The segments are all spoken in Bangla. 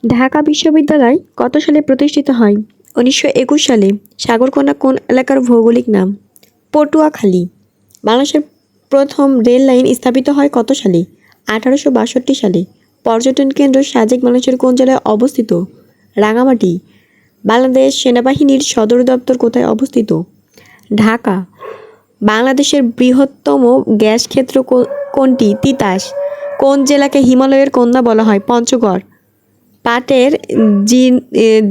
ঢাকা বিশ্ববিদ্যালয় কত সালে প্রতিষ্ঠিত হয়? 1921 সালে। সাগরকন্যা কোন এলাকার ভৌগোলিক নাম? পটুয়াখালী। বাংলাদেশের প্রথম রেল লাইন স্থাপিত হয় কত সালে? 1862 সালে। পর্যটন কেন্দ্র সাজেক বাংলাদেশের কোন জেলায় অবস্থিত? রাঙামাটি। বাংলাদেশ সেনাবাহিনীর সদর দপ্তর কোথায় অবস্থিত? ঢাকা। বাংলাদেশের বৃহত্তম গ্যাস ক্ষেত্র কোনটি? তিতাস। কোন জেলাকে হিমালয়ের কন্যা বলা হয়? পঞ্চগড়। পাটের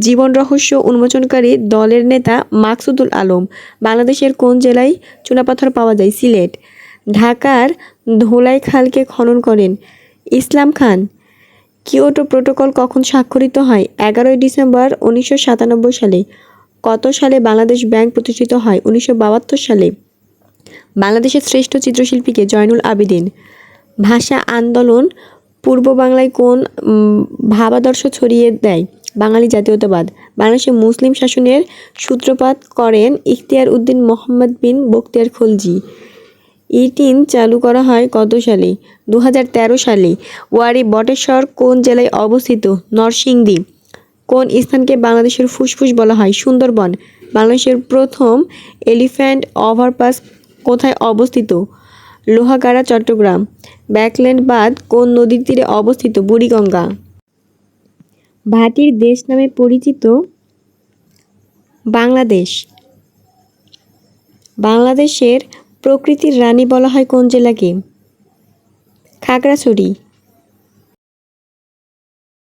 জীবন রহস্য উন্মোচনকারী দলের নেতা মাকসুদুল আলম বাংলাদেশের কোন জেলায় চুনাপাথর পাওয়া যায়? সিলেট। ঢাকার ধোলাই খালকে খনন করেন ইসলাম খান। কিয়োটো প্রোটোকল কখন স্বাক্ষরিত হয়? 11 ডিসেম্বর 1997 সালে। কত সালে বাংলাদেশ ব্যাংক প্রতিষ্ঠিত হয়? 1972 সালে। বাংলাদেশের শ্রেষ্ঠ চিত্রশিল্পীকে জয়নুল আবেদিন। ভাষা আন্দোলন পূর্ব বাংলায় কোন ভাবাদর্শ ছড়িয়ে দেয়? বাঙালি জাতীয়তাবাদ। বাংলাদেশে মুসলিম শাসনের সূত্রপাত করেন ইখতিয়ার উদ্দিন মোহাম্মদ বিন বখতিয়ার খলজি। ই-3 চালু করা হয় কত সালে? 2013 সালে। ওয়ারী বটেশ্বর কোন জেলায় অবস্থিত? নরসিংদী। কোন স্থানকে বাংলাদেশের ফুসফুস বলা হয়? সুন্দরবন। বাংলাদেশের প্রথম এলিফ্যান্ট ওভারপাস কোথায় অবস্থিত? লোহাগাড়া, চট্টগ্রাম। ব্যাকল্যান্ড বাঁধ কোন নদীর তীরে অবস্থিত? বুড়িগঙ্গা। ভাটির দেশ নামে পরিচিত বাংলাদেশ। বাংলাদেশের প্রকৃতির রানী বলা হয় কোন জেলাকে? খাগড়াছড়ি।